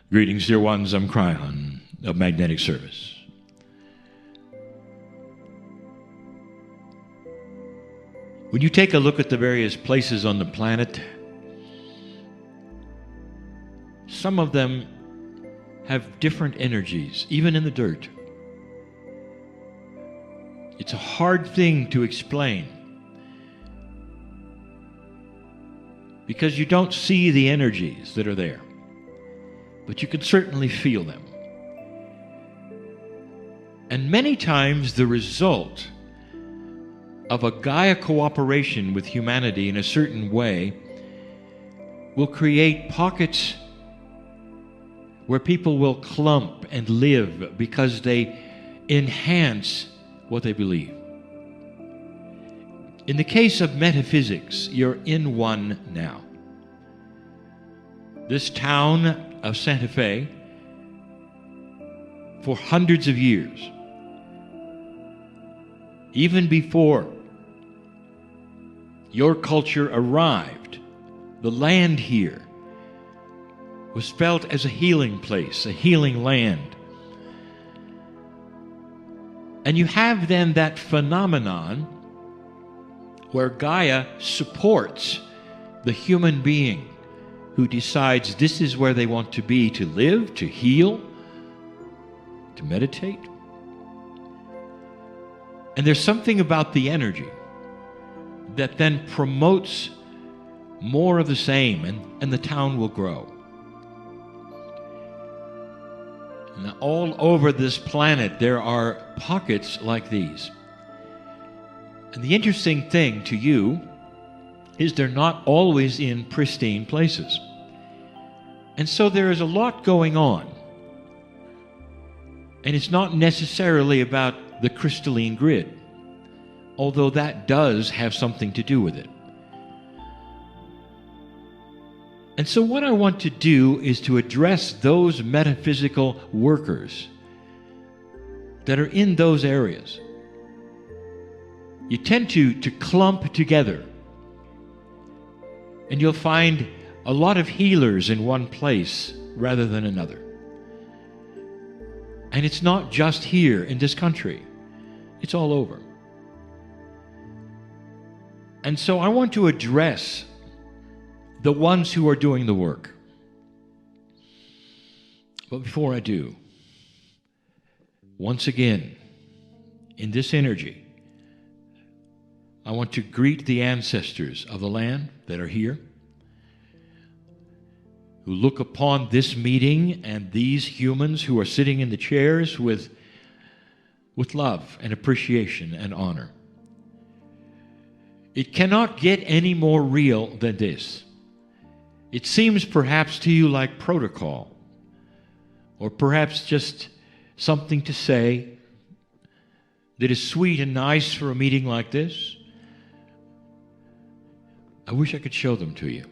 Greetings, dear ones. I'm Kryon of Magnetic Service. When you take a look at the various places on the planet, some of them have different energies, even in the dirt. It's a hard thing to explain because you don't see the energies that are there, but you can certainly feel them. And many times the result of a Gaia cooperation with humanity in a certain way will create pockets where people will clump and live because they enhance what they believe. In the case of metaphysics, you're in one now. This town of Santa Fe, for hundreds of years, even before your culture arrived, the land here was felt as a healing place, a healing land. And you have then that phenomenon where Gaia supports the human being who decides this is where they want to be, to live, to heal, to meditate. And there's something about the energy that then promotes more of the same, and the town will grow. And all over this planet, there are pockets like these. And the interesting thing to you is they're not always in pristine places. And so there is a lot going on. And it's not necessarily about the crystalline grid, although that does have something to do with it. And so what I want to do is to address those metaphysical workers that are in those areas. You tend to clump together, and you'll find a lot of healers in one place rather than another. And it's not just here in this country. It's all over. And so I want to address the ones who are doing the work. But before I do, once again, in this energy, I want to greet the ancestors of the land that are here, who look upon this meeting and these humans who are sitting in the chairs with love and appreciation and honor. It cannot get any more real than this. It seems perhaps to you like protocol, or perhaps just something to say that is sweet and nice for a meeting like this. I wish I could show them to you.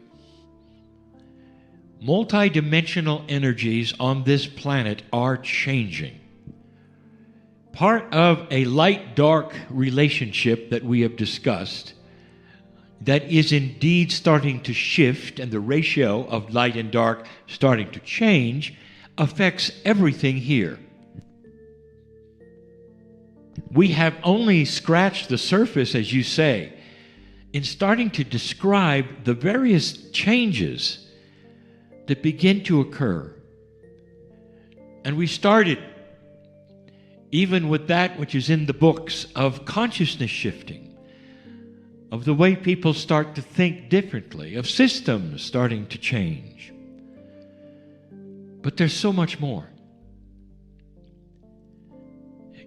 Multidimensional energies on this planet are changing. Part of a light-dark relationship that we have discussed that is indeed starting to shift, and the ratio of light and dark starting to change, affects everything here. We have only scratched the surface, as you say, in starting to describe the various changes that begin to occur. And we started even with that which is in the books of consciousness shifting, of the way people start to think differently, of systems starting to change. But there's so much more.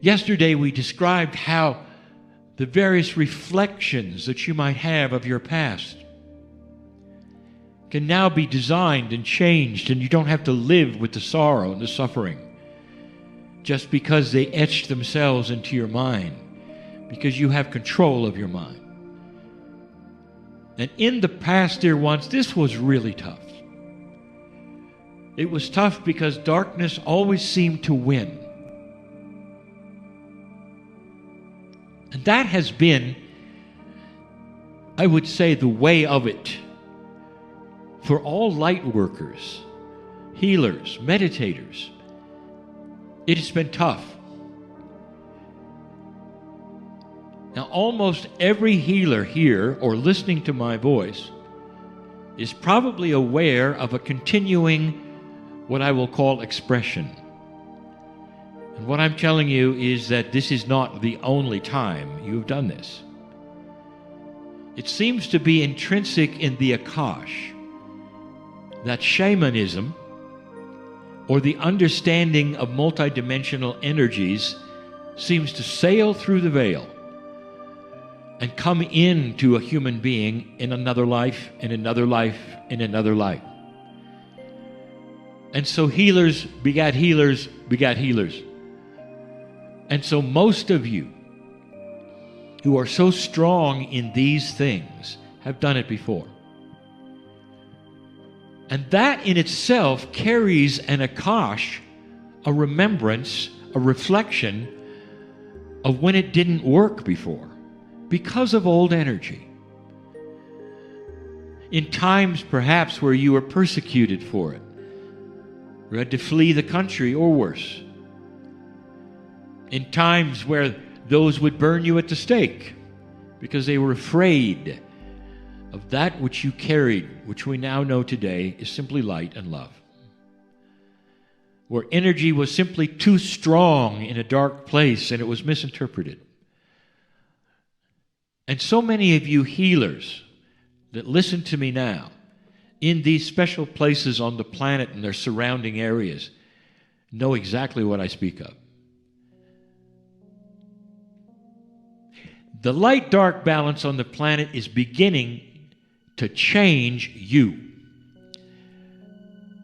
Yesterday we described how the various reflections that you might have of your past can now be designed and changed, and you don't have to live with the sorrow and the suffering just because they etched themselves into your mind, because you have control of your mind. And in the past, dear ones, this was really tough. It was tough because darkness always seemed to win. And that has been, I would say, the way of it for all light workers healers, meditators. It has been tough. Now, almost every healer here or listening to my voice is probably aware of a continuing, what I will call, expression. And what I'm telling you is that this is not the only time you've done this. It seems to be intrinsic in the Akash, that shamanism, or the understanding of multidimensional energies, seems to sail through the veil and come into a human being in another life, in another life, in another life. And so healers begat healers begat healers. And so most of you who are so strong in these things have done it before. And that in itself carries an akash, a remembrance, a reflection of when it didn't work before, because of old energy. In times perhaps where you were persecuted for it, or had to flee the country or worse. In times where those would burn you at the stake because they were afraid of that which you carried, which we now know today is simply light and love. Where energy was simply too strong in a dark place and it was misinterpreted. And so many of you healers that listen to me now, in these special places on the planet and their surrounding areas, know exactly what I speak of. The light-dark balance on the planet is beginning to change you.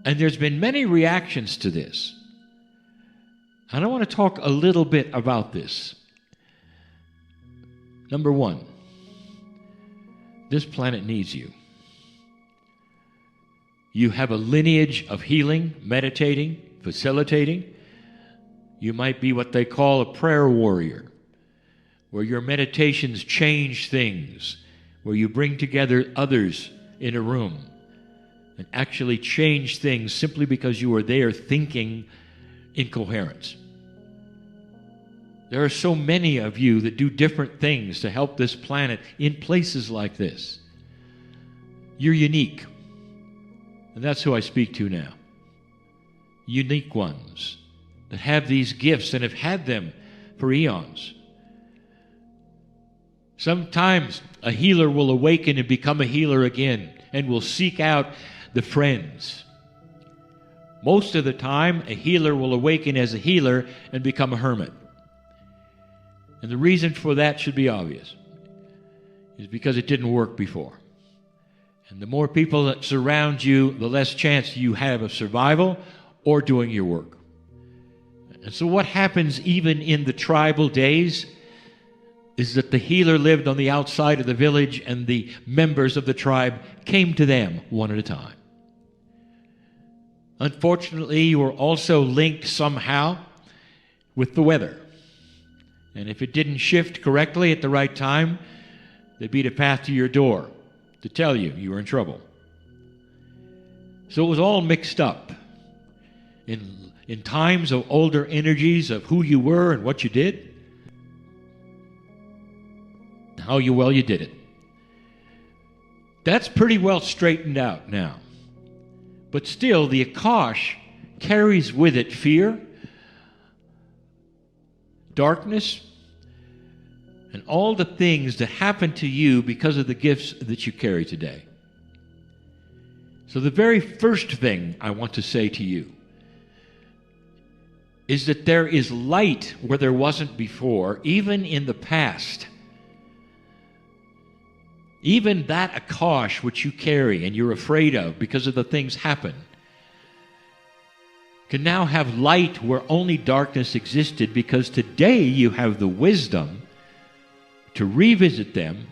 And there's been many reactions to this. And I want to talk a little bit about this. Number one, this planet needs you. You have a lineage of healing, meditating, facilitating. You might be what they call a prayer warrior, where your meditations change things, where you bring together others in a room and actually change things simply because you are there thinking in coherence. There are so many of you that do different things to help this planet in places like this. You're unique. And that's who I speak to now. Unique ones that have these gifts and have had them for eons. Sometimes a healer will awaken and become a healer again and will seek out the friends. Most of the time, a healer will awaken as a healer and become a hermit. And the reason for that should be obvious. Is because it didn't work before. And the more people that surround you, the less chance you have of survival or doing your work. And so what happens even in the tribal days is that the healer lived on the outside of the village and the members of the tribe came to them one at a time. Unfortunately, you are also linked somehow with the weather. And if it didn't shift correctly at the right time, there'd be a path to your door to tell you you were in trouble. So it was all mixed up in times of older energies of who you were and what you did, how well you did it. That's pretty well straightened out now. But still, the Akash carries with it fear, darkness, and all the things that happen to you because of the gifts that you carry today. So the very first thing I want to say to you is that there is light where there wasn't before, even in the past. Even that Akash which you carry and you're afraid of because of the things happen can now have light where only darkness existed, because today you have the wisdom to revisit them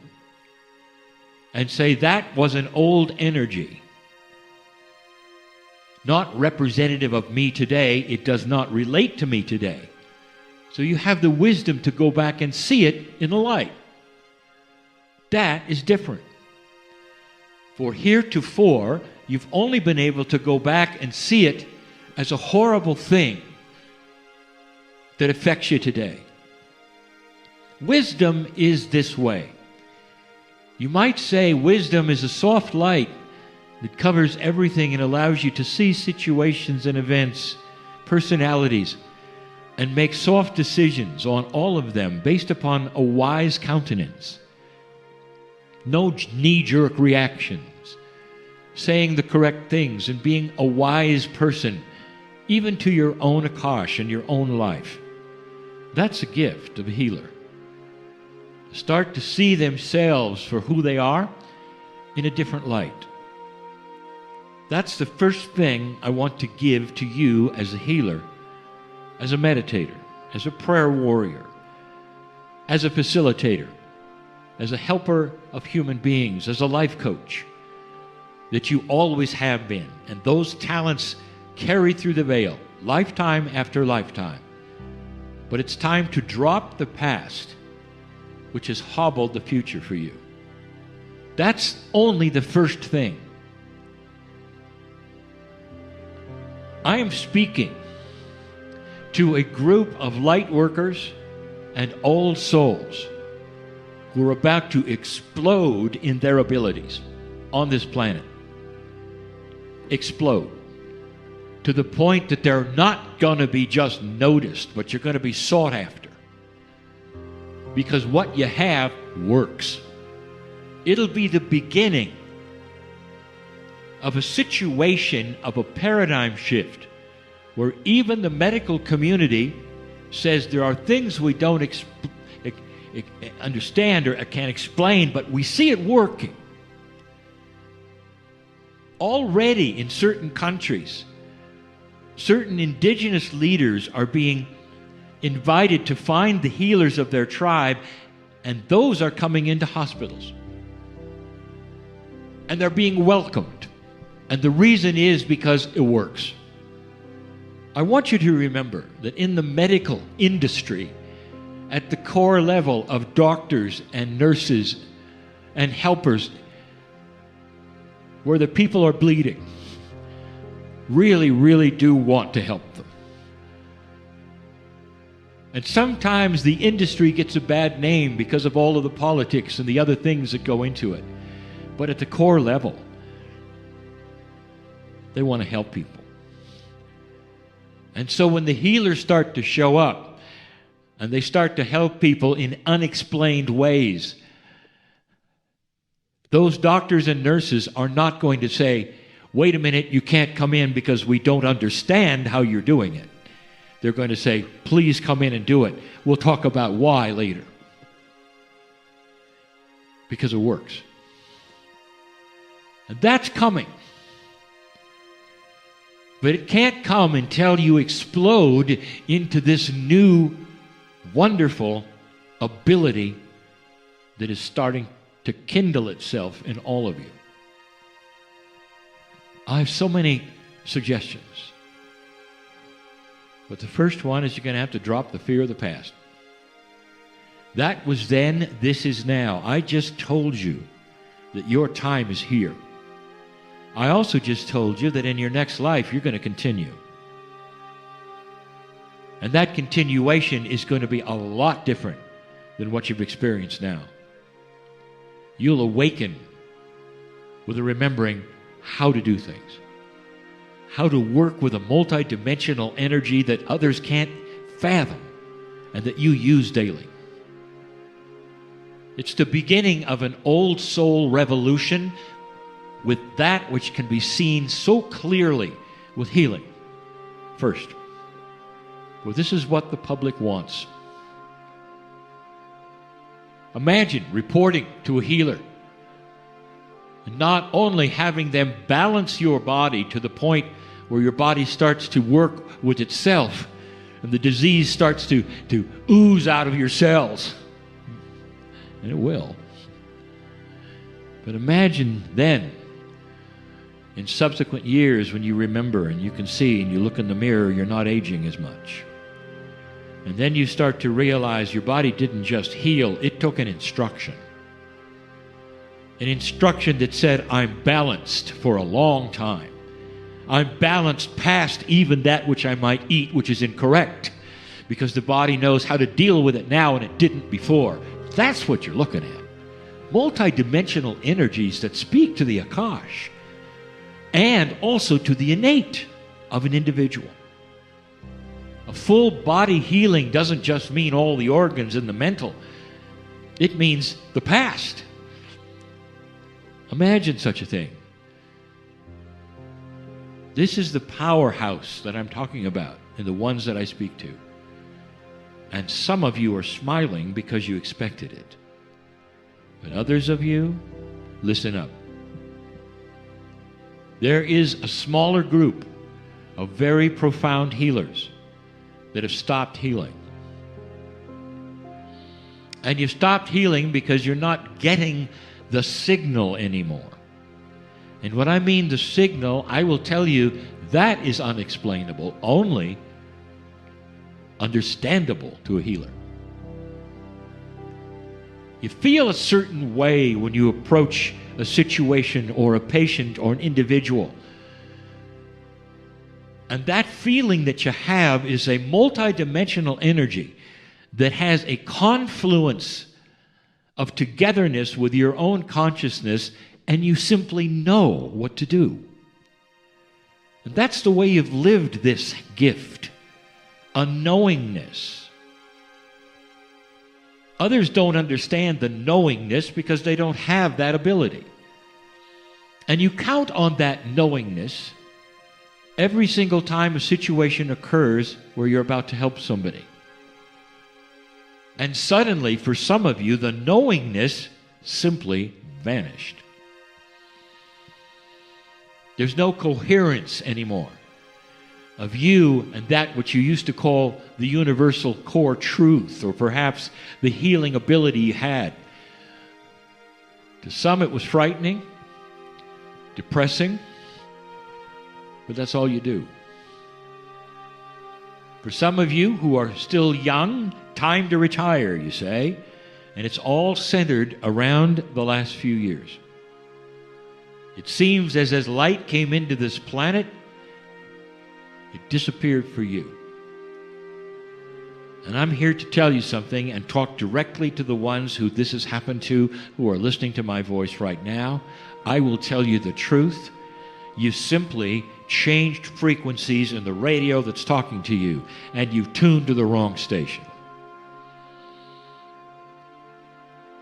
and say that was an old energy, not representative of me today. It does not relate to me today. So you have the wisdom to go back and see it in the light. That is different. For heretofore, you've only been able to go back and see it as a horrible thing that affects you today. Wisdom is this way. You might say wisdom is a soft light that covers everything and allows you to see situations and events, personalities, and make soft decisions on all of them based upon a wise countenance. No knee-jerk reactions, saying the correct things and being a wise person, even to your own akash and your own life. That's a gift of a healer. Start to see themselves for who they are in a different light. That's the first thing I want to give to you as a healer, as a meditator, as a prayer warrior, as a facilitator, as a helper of human beings, as a life coach, that you always have been. And those talents carry through the veil, lifetime after lifetime. But it's time to drop the past, which has hobbled the future for you. That's only the first thing. I am speaking to a group of light workers and old souls who are about to explode in their abilities on this planet. Explode. To the point that they're not going to be just noticed, but you're going to be sought after. Because what you have works. It'll be the beginning of a situation, of a paradigm shift, where even the medical community says there are things we don't understand or can't explain, but we see it working. Already in certain countries, certain indigenous leaders are being invited to find the healers of their tribe, and those are coming into hospitals. And they're being welcomed. And the reason is because it works. I want you to remember that in the medical industry, at the core level of doctors and nurses and helpers, where the people are bleeding, really, really do want to help them. And sometimes the industry gets a bad name because of all of the politics and the other things that go into it. But at the core level, they want to help people. And so when the healers start to show up and they start to help people in unexplained ways, those doctors and nurses are not going to say, wait a minute, you can't come in because we don't understand how you're doing it. They're going to say, please come in and do it. We'll talk about why later. Because it works. And that's coming. But it can't come until you explode into this new, wonderful ability that is starting to kindle itself in all of you. I have so many suggestions. But the first one is you're going to have to drop the fear of the past. That was then, this is now. I just told you that your time is here. I also just told you that in your next life, you're going to continue. And that continuation is going to be a lot different than what you've experienced now. You'll awaken with a remembering how to do things, how to work with a multidimensional energy that others can't fathom and that you use daily. It's the beginning of an old soul revolution with that which can be seen so clearly with healing. First, well, this is what the public wants. Imagine reporting to a healer and not only having them balance your body to the point where your body starts to work with itself and the disease starts to ooze out of your cells. And it will. But imagine then, in subsequent years, when you remember and you can see and you look in the mirror, you're not aging as much. And then you start to realize your body didn't just heal, it took an instruction. An instruction that said, I'm balanced for a long time. I'm balanced past even that which I might eat, which is incorrect, because the body knows how to deal with it now and it didn't before. That's what you're looking at. Multidimensional energies that speak to the Akash and also to the innate of an individual. A full body healing doesn't just mean all the organs and the mental. It means the past. Imagine such a thing. This is the powerhouse that I'm talking about and the ones that I speak to. And some of you are smiling because you expected it. But others of you, listen up. There is a smaller group of very profound healers that have stopped healing. And you've stopped healing because you're not getting the signal anymore. And when I mean the signal, I will tell you that is unexplainable, only understandable to a healer. You feel a certain way when you approach a situation or a patient or an individual. And that feeling that you have is a multidimensional energy that has a confluence of togetherness with your own consciousness, and you simply know what to do. And that's the way you've lived this gift, a knowingness. Others don't understand the knowingness because they don't have that ability. And you count on that knowingness every single time a situation occurs where you're about to help somebody. And suddenly, for some of you, the knowingness simply vanished. There's no coherence anymore of you and that which you used to call the universal core truth, or perhaps the healing ability you had. To some it was frightening, depressing, but that's all you do. For some of you who are still young, time to retire, you say, and it's all centered around the last few years. It seems as light came into this planet, it disappeared for you. And I'm here to tell you something and talk directly to the ones who this has happened to, who are listening to my voice right now. I will tell you the truth. You simply changed frequencies in the radio that's talking to you, and you've tuned to the wrong station.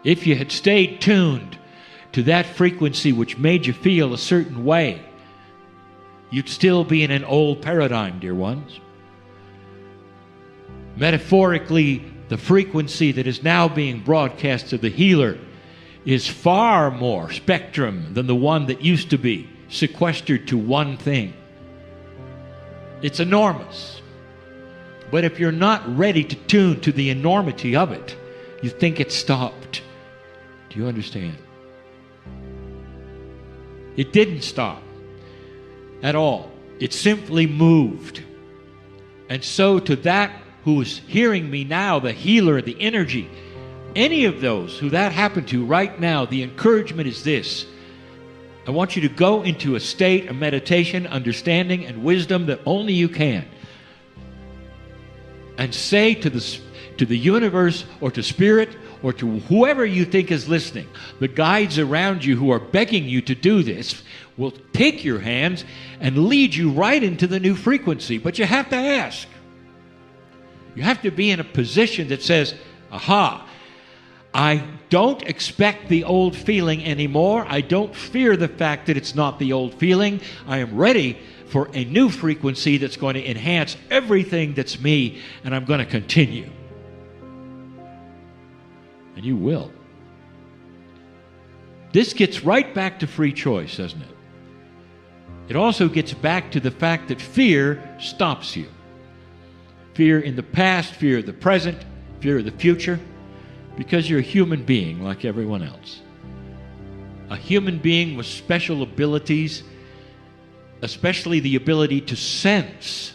If you had stayed tuned to that frequency which made you feel a certain way, you'd still be in an old paradigm, dear ones. Metaphorically, the frequency that is now being broadcast to the healer is far more spectrum than the one that used to be sequestered to one thing. It's enormous. But if you're not ready to tune to the enormity of it, you think it stopped. Do you understand? It didn't stop at all. It simply moved. And so to that who is hearing me now, the healer, the energy, any of those who that happened to right now, the encouragement is this. I want you to go into a state of meditation, understanding, and wisdom that only you can. And say to the universe or to spirit or to whoever you think is listening, the guides around you who are begging you to do this will take your hands and lead you right into the new frequency. But you have to ask. You have to be in a position that says, aha, I don't expect the old feeling anymore. I don't fear the fact that it's not the old feeling. I am ready for a new frequency that's going to enhance everything that's me, and I'm going to continue. And you will. This gets right back to free choice, doesn't it? It also gets back to the fact that fear stops you. Fear in the past, fear of the present, fear of the future, because you're a human being like everyone else. A human being with special abilities, especially the ability to sense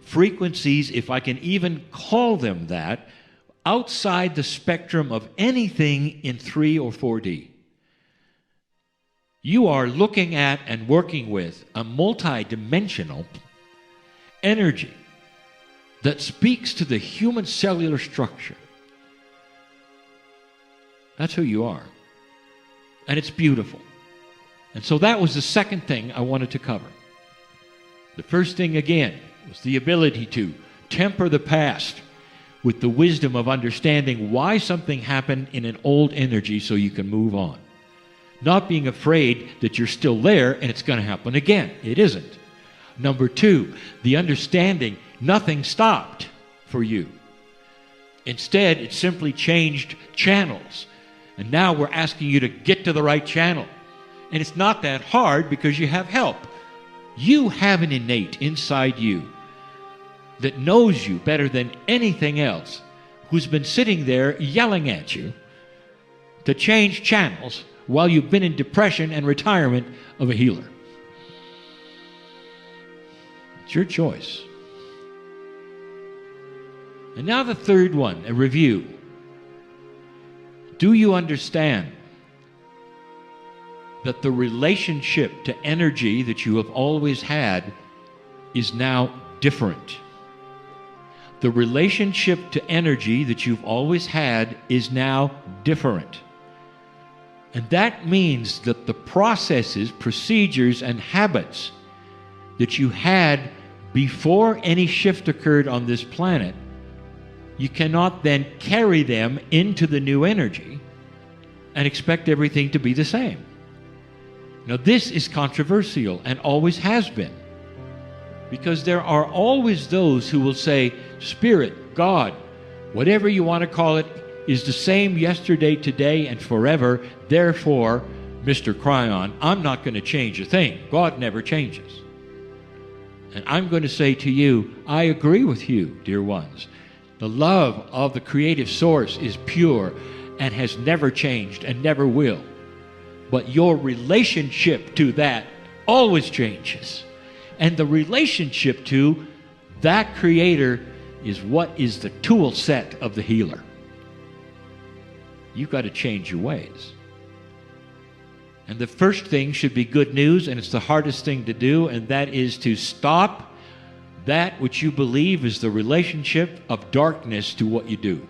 frequencies, if I can even call them that, outside the spectrum of anything in 3 or 4D. You are looking at and working with a multi-dimensional energy that speaks to the human cellular structure. That's who you are. And it's beautiful. And so that was the second thing I wanted to cover. The first thing, again, was the ability to temper the past with the wisdom of understanding why something happened in an old energy so you can move on. Not being afraid that you're still there and it's going to happen again. It isn't. Number two, the understanding nothing stopped for you. Instead, it simply changed channels. And now we're asking you to get to the right channel. And it's not that hard because you have help. You have an innate inside you that knows you better than anything else, who's been sitting there yelling at you to change channels while you've been in depression and retirement of a healer. It's your choice. And now the third one, a review. Do you understand that the relationship to energy that you have always had is now different? The relationship to energy that you've always had is now different. And that means that the processes, procedures, and habits that you had before any shift occurred on this planet, you cannot then carry them into the new energy and expect everything to be the same. Now, this is controversial and always has been, because there are always those who will say, Spirit, God, whatever you want to call it, is the same yesterday, today, and forever. Therefore, Mr. Kryon, I'm not going to change a thing. God never changes. And I'm going to say to you, I agree with you, dear ones. The love of the creative source is pure and has never changed and never will. But your relationship to that always changes. And the relationship to that creator is what is the tool set of the healer. You've got to change your ways. And the first thing should be good news, and it's the hardest thing to do, and that is to stop that which you believe is the relationship of darkness to what you do.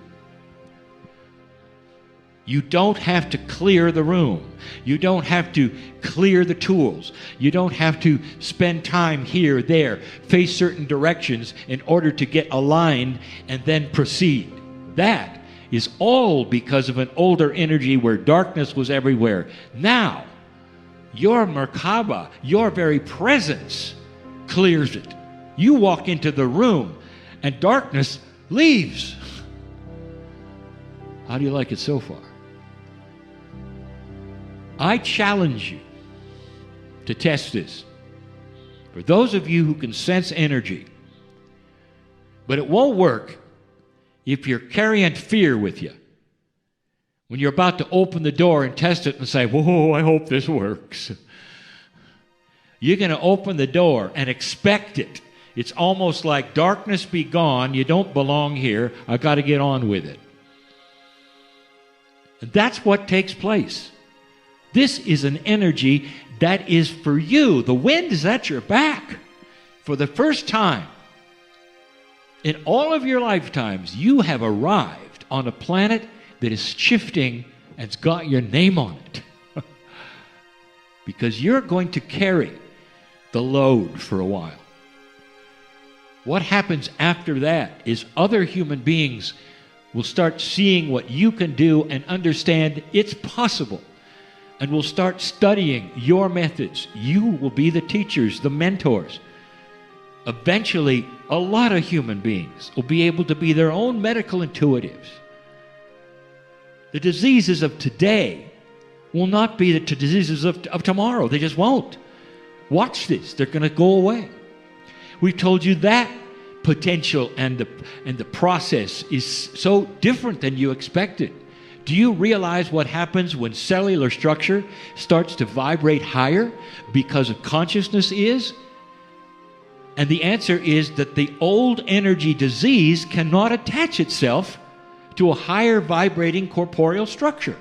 You don't have to clear the room. You don't have to clear the tools. You don't have to spend time here, there, face certain directions in order to get aligned and then proceed. That is all because of an older energy where darkness was everywhere. Now, your Merkaba, your very presence, clears it. You walk into the room and darkness leaves. How do you like it so far? I challenge you to test this. For those of you who can sense energy, but it won't work if you're carrying fear with you. When you're about to open the door and test it and say, whoa, I hope this works. You're going to open the door and expect it. It's almost like darkness be gone, you don't belong here, I've got to get on with it. And that's what takes place. This is an energy that is for you. The wind is at your back. For the first time in all of your lifetimes, you have arrived on a planet that is shifting and it's got your name on it. Because you're going to carry the load for a while. What happens after that is other human beings will start seeing what you can do and understand it's possible. And will start studying your methods. You will be the teachers, the mentors. Eventually, a lot of human beings will be able to be their own medical intuitives. The diseases of today will not be the diseases of tomorrow. They just won't. Watch this. They're going to go away. We've told you that potential and the process is so different than you expected. Do you realize what happens when cellular structure starts to vibrate higher because of consciousness is? And the answer is that the old energy disease cannot attach itself to a higher vibrating corporeal structure.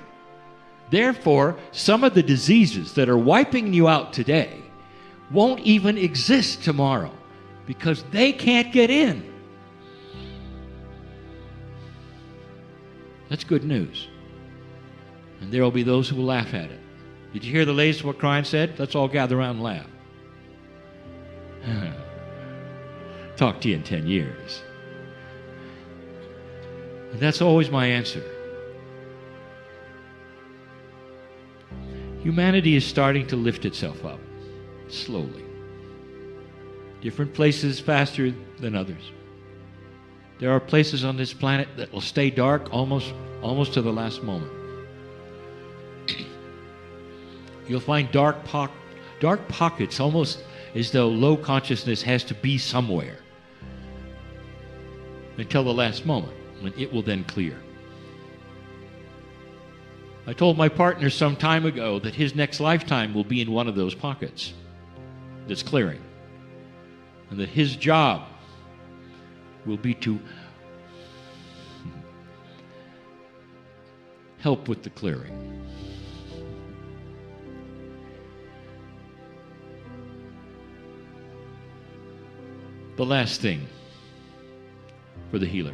Therefore, some of the diseases that are wiping you out today won't even exist tomorrow because they can't get in. That's good news. And there will be those who will laugh at it. Did you hear the latest what Kryon said? Let's all gather around and laugh. Talk to you in 10 years. And that's always my answer. Humanity is starting to lift itself up, slowly. Different places faster than others. There are places on this planet that will stay dark almost to the last moment. You'll find dark pockets almost as though low consciousness has to be somewhere until the last moment, when it will then clear. I told my partner some time ago that his next lifetime will be in one of those pockets that's clearing, and that his job will be to help with the clearing. The last thing for the healer.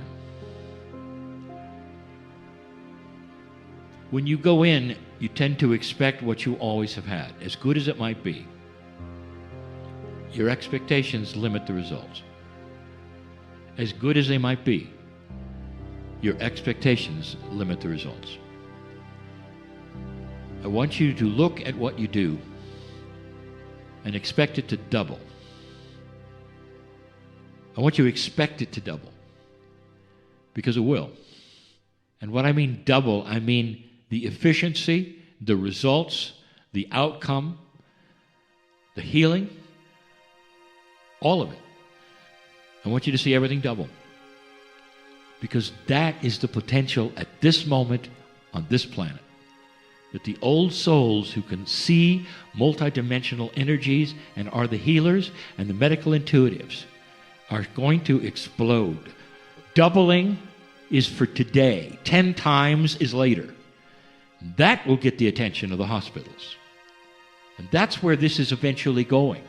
When you go in, you tend to expect what you always have had, as good as it might be. Your expectations limit the results. As good as they might be, your expectations limit the results. I want you to look at what you do and expect it to double. I want you to expect it to double, because it will. And what I mean double, I mean the efficiency, the results, the outcome, the healing, all of it. I want you to see everything double, because that is the potential at this moment on this planet. That the old souls who can see multidimensional energies and are the healers and the medical intuitives are going to explode. Doubling is for today. 10 times is later. That will get the attention of the hospitals. And that's where this is eventually going.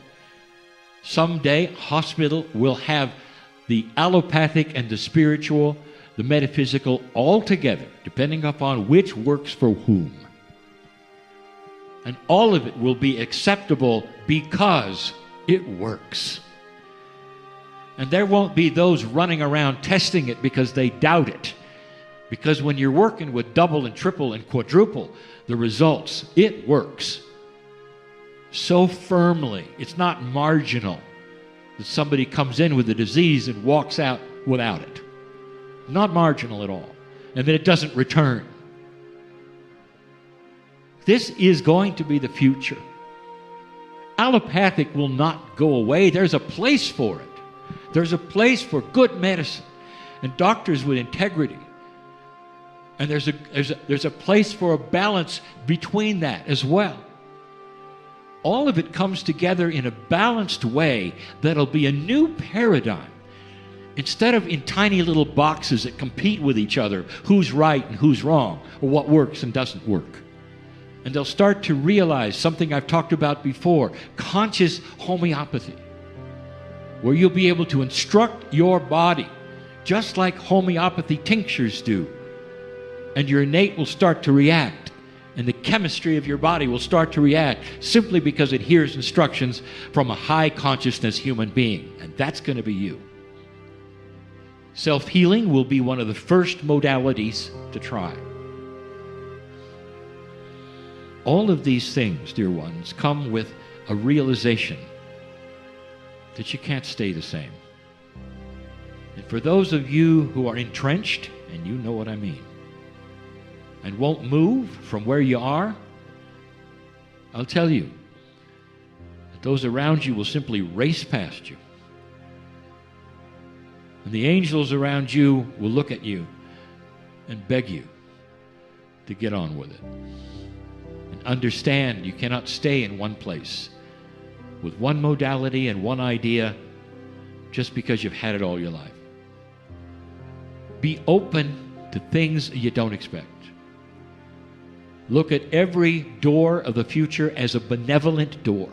Someday, hospital will have the allopathic and the spiritual, the metaphysical, all together, depending upon which works for whom. And all of it will be acceptable because it works. And there won't be those running around testing it because they doubt it. Because when you're working with double and triple and quadruple the results, it works so firmly. It's not marginal that somebody comes in with a disease and walks out without it. Not marginal at all. And then it doesn't return. This is going to be the future. Allopathic will not go away. There's a place for it. There's a place for good medicine and doctors with integrity. And there's a place for a balance between that as well. All of it comes together in a balanced way that'll be a new paradigm. Instead of in tiny little boxes that compete with each other, who's right and who's wrong, or what works and doesn't work. And they'll start to realize something I've talked about before, conscious homeopathy, where you'll be able to instruct your body, just like homeopathy tinctures do. And your innate will start to react, and the chemistry of your body will start to react simply because it hears instructions from a high consciousness human being, and that's going to be you. Self-healing will be one of the first modalities to try. All of these things, dear ones, come with a realization that you can't stay the same. And for those of you who are entrenched, and you know what I mean, and won't move from where you are, I'll tell you that those around you will simply race past you. And the angels around you will look at you and beg you to get on with it. And understand you cannot stay in one place with one modality and one idea just because you've had it all your life. Be open to things you don't expect. Look at every door of the future as a benevolent door.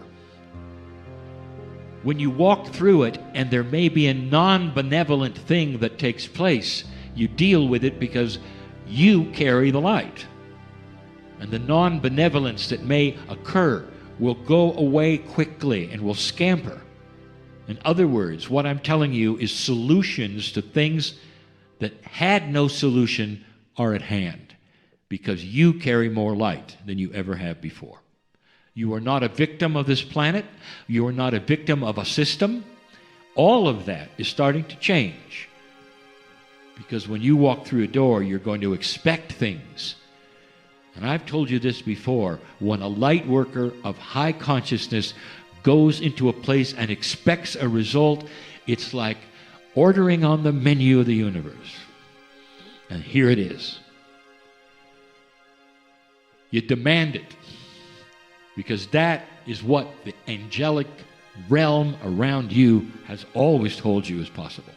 When you walk through it and there may be a non-benevolent thing that takes place, you deal with it because you carry the light. And the non-benevolence that may occur will go away quickly and will scamper. In other words, what I'm telling you is solutions to things that had no solution are at hand because you carry more light than you ever have before. You are not a victim of this planet. You are not a victim of a system. All of that is starting to change because when you walk through a door, you're going to expect things. And I've told you this before, when a light worker of high consciousness goes into a place and expects a result, it's like ordering on the menu of the universe. And here it is. You demand it, because that is what the angelic realm around you has always told you is possible.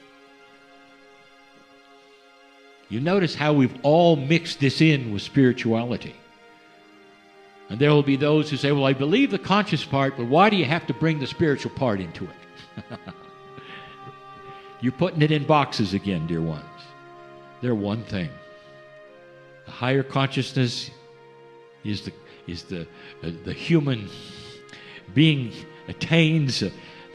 You notice how we've all mixed this in with spirituality. And there will be those who say, well, I believe the conscious part, but why do you have to bring the spiritual part into it? You're putting it in boxes again, dear ones. They're one thing. The higher consciousness is the human being attains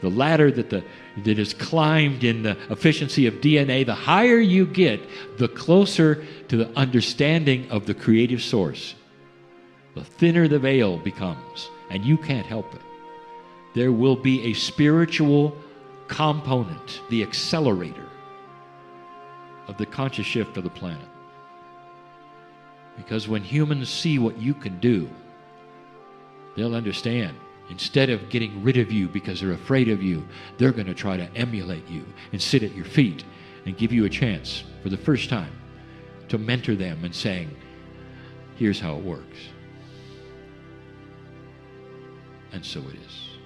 the ladder that is climbed in the efficiency of DNA. The higher you get, the closer to the understanding of the creative source. The thinner the veil becomes, and you can't help it. There will be a spiritual component, the accelerator of the conscious shift of the planet. Because when humans see what you can do, they'll understand. Instead of getting rid of you because they're afraid of you, they're going to try to emulate you and sit at your feet and give you a chance for the first time to mentor them and saying, here's how it works. And so it is.